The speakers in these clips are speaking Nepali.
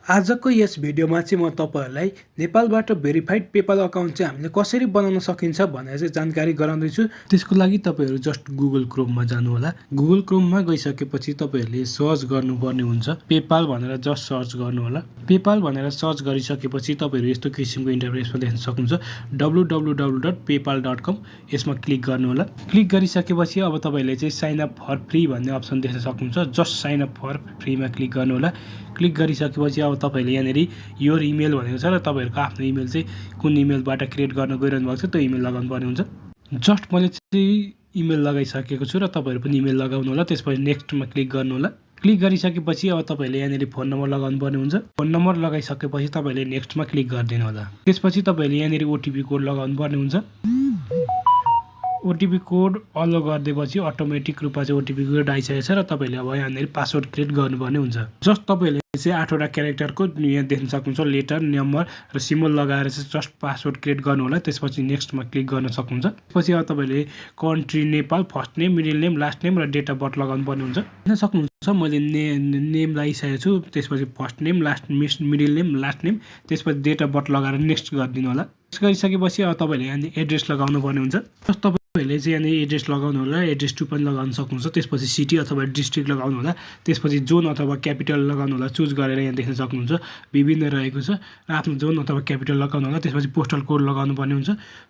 आजको यस भिडियोमा चाहिँ म तपाईहरुलाई नेपालबाट भेरिफाइड पेपाल अकाउन्ट चाहिँ हामीले कसरी बनाउन सकिन्छ भनेर चाहिँ जानकारी गराउँदैछु। त्यसको लागि तपाईहरु जस्ट गुगल क्रोममा जानु होला। गुगल क्रोममा गइसकेपछि तपाईहरुले सर्च गर्नुपर्ने हुन्छ। पेपाल भनेर जस्ट सर्च गर्नु होला। पेपाल भनेर सर्च गरिसकेपछि तपाईहरु यस्तो किसिमको इन्टरफेसमा देख्न सक्नुहुन्छ www.paypal.com यसमा क्लिक गर्नु होला। क्लिक गरिसकेपछि अब तपाईहरुले चाहिँ साइन अप फर फ्री भन्ने अप्सन देख्न सक्नुहुन्छ। जस्ट साइन अप फर फ्रीमा क्लिक गर्नु होला। क्लिक गरिसकेपछि अब तपाईले यहाँनेरि योर इमेल भनेको छ र तपाईहरुको आफ्नो इमेल चाहिँ कुन इमेलबाट क्रिएट गर्न गइरहनु भएको छ त्यो इमेल लगाउनु पर्ने हुन्छ। जस्ट मैले चाहिँ इमेल लगाइसकेको छु र तपाईहरु पनि इमेल लगाउनु होला। त्यसपछि नेक्स्टमा क्लिक गर्नु होला। क्लिक गरिसकेपछि अब तपाईले यहाँनेरि फोन नम्बर लगाउनु पर्ने हुन्छ। फोन नम्बर लगाइसकेपछि तपाईले नेक्स्टमा क्लिक गरिदिनु होला। त्यसपछि तपाईले यहाँनेरि ओटीपी कोड लगाउनु पर्ने हुन्छ। ओटीपी कोड अलो गरिदिएपछि अटोमेटिक रूपमा चाहिँ ओटीपी कोड आइसकेको छ र तपाईले अब यहाँनेरि पासवर्ड क्रिएट गर्नुपर्ने हुन्छ। जस्ट तपाईले चाहिँ 8 वटा क्यारेक्टरको यहाँ देख्न सक्नुहुन्छ लेटर, नम्बर र सिम्बल लगाएर चाहिँ जस्ट पासवर्ड क्रिएट गर्नु होला। त्यसपछि नेक्स्टमा क्लिक गर्न सक्नुहुन्छ। त्यसपछि अब तपाईले country Nepal, first name, middle name, last name र डेट अफ बर्थ लगाउनु पर्ने हुन्छ। देख्न सक्नुहुन्छ मैले नेम लगाइसकेको छु। त्यसपछि first name, last middle name, last name, त्यसपछि डेट अफ बर्थ लगाएर नेक्स्ट गरिदिनु होला। त्यस गरिसकेपछि अब तपाईले यहाँ एड्रेस लगाउनु पर्ने हुन्छ। जस्ट तपाईले चाहिँ यहाँ एड्रेस लगाउनु होला। एड्रेस टु पनि लगाउन सक्नुहुन्छ। त्यसपछि सिटी अथवा डिस्ट्रिक्ट लगाउनु होला। त्यसपछि जोन अथवा क्यापिटल लगाउनु होला। चुज गरेर यहाँ देख्न सक्नुहुन्छ विभिन्न रहेको छ र आफ्नो जोन अथवा क्यापिटल लगाउनु होला। त्यसपछि पोस्टल कोड लगाउनु पर्ने हुन्छ।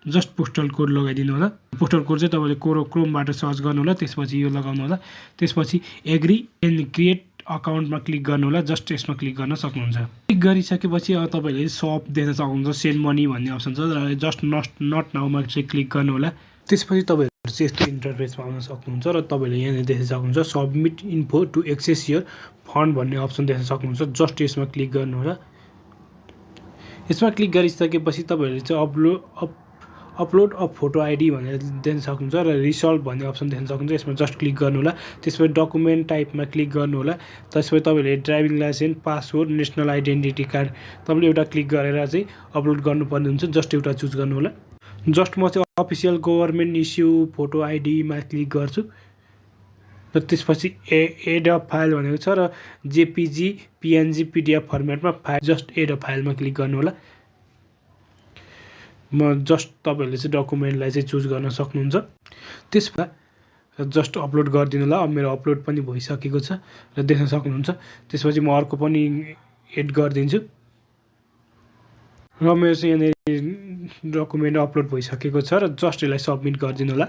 जस्ट पोस्टल कोड लगाइदिनु होला। पोस्टल कोड चाहिँ तपाईले क्रोमबाट सर्च गर्नु होला। त्यसपछि यो लगाउनु होला। त्यसपछि एग्री एन्ड क्रिएट अकाउन्टमा क्लिक गर्नु होला। जस्ट यसमा क्लिक गर्न सक्नुहुन्छ। क्लिक गरिसकेपछि अब तपाईले सप देख्न सक्नुहुन्छ। सेन्ड मनी भन्ने अप्सन छ र जस्ट नट नाउमा चाहिँ क्लिक गर्नु होला। त्यसपछि तपाईहरु चाहिँ यस्तो इन्टरफेसमा आउन सक्नुहुन्छ र तपाईले यहाँ देख्न सक्नुहुन्छ submit info to access your fund भन्ने अप्सन देख्न सक्नुहुन्छ। जस्ट यसमा क्लिक गर्नु होला। यसमा क्लिक गरिसकेपछि तपाईहरुले चाहिँ अपलोड अ फोटो आइडी भनेर देख्न सक्नुहुन्छ र रिसल्भ भन्ने अप्सन देख्न सक्नुहुन्छ। यसमा जस्ट क्लिक गर्नु होला। त्यसपछि डकुमेन्ट टाइपमा क्लिक गर्नु होला। त्यसपछि तपाईले driving licence, passport, national identity card तपाईले एउटा क्लिक गरेर चाहिँ अपलोड गर्नुपर्ने हुन्छ। जस्ट एउटा चुज गर्नु होला। जस्ट म चाहिँ अफिसियल गभर्नमेन्ट इस्यु फोटो आइडीमा क्लिक गर्छु र त्यसपछि एड अ फाइल भनेको छ र जेपीजी, पीएनजी, पीडीएफ फर्मेटमा फाइल जस्ट एड अ फाइलमा क्लिक गर्नु होला। म जस्ट तपाईहरुले चाहिँ डकुमेन्टलाई चाहिँ चुज गर्न सक्नुहुन्छ। त्यसपछि जस्ट अपलोड गरिदिनु होला। अब मेरो अपलोड पनि भइसकेको छ र देख्न सक्नुहुन्छ। त्यसपछि म अर्को पनि एड गरिदिन्छु र मेरो चाहिँ यहाँ डकुमेन्ट अपलोड भइसकेको छ र जस्ट यसलाई सबमिट गरिदिनु होला।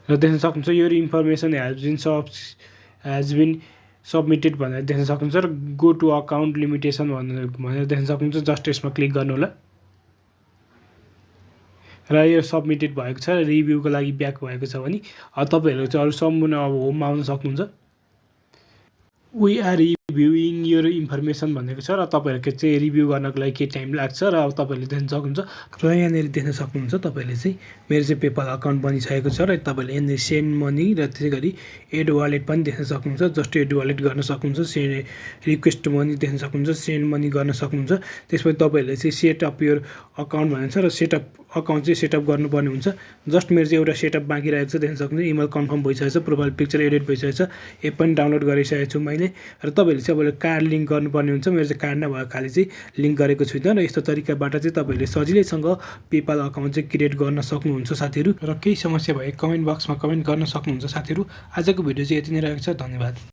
र देख्न सक्नुहुन्छ यो इन्फर्मेसन हेज बिन सबमिटेड भनेर देख्न सक्नुहुन्छ र गो टु अकाउन्ट लिमिटेसन भनेर देख्न सक्नुहुन्छ। जस्ट यसमा क्लिक गर्नु होला र यो सबमिटेड भएको छ र रिभ्यूको लागि ब्याक भएको छ भने तपाईहरु चाहिँ अरु सम्पूर्ण अब होममा आउन सक्नुहुन्छ। We are reviewing your information भनेको छ र तपाईहरुको चाहिँ रिभ्यू गर्नको लागि के टाइम लाग्छ र अब तपाईले देख्न सक्नुहुन्छ र यहाँनेरि देख्न सक्नुहुन्छ तपाईले चाहिँ मेरो चाहिँ पेपाल अकाउन्ट बनिसकेको छ र तपाईले यहाँनेरि सेन्ड मनी र त्यसैगरी एड वालेट पनि देख्न सक्नुहुन्छ। जस्ट एड वालेट गर्न सक्नुहुन्छ। रिक्वेस्ट मनी देख्न सक्नुहुन्छ। सेन्ड मनी गर्न सक्नुहुन्छ। त्यसपछि तपाईले चाहिँ सेट अप योर अकाउन्ट भनेको छ र सेटअप अकाउन्ट चाहिँ सेटअप गर्नुपर्ने हुन्छ। जस्ट मेरो चाहिँ एउटा सेटअप बाँकी रहेको छ देख्न सक्नुहुन्छ। इमेल कन्फर्म भइसकेको छ। प्रोफाइल पिक्चर एडिट भइसकेको छ। एप पनि डाउनलोड गरिसकेको छु मैले र तपाईले चाहिँ अब कार्ड लिङ्क गर्नुपर्ने हुन्छ। मेरो चाहिँ कार्ड नभएको खाली चाहिँ लिङ्क गरेको छुइनँ र यस्तो तरिकाबाट चाहिँ तपाईले सजिलैसँग पेपाल अकाउन्ट चाहिँ क्रिएट गर्न सक्नुहुन्छ साथीहरु। र केही समस्या भए कमेन्ट बक्समा कमेन्ट गर्न सक्नुहुन्छ साथीहरु। आजको भिडियो चाहिँ यति नै रहेको छ। धन्यवाद।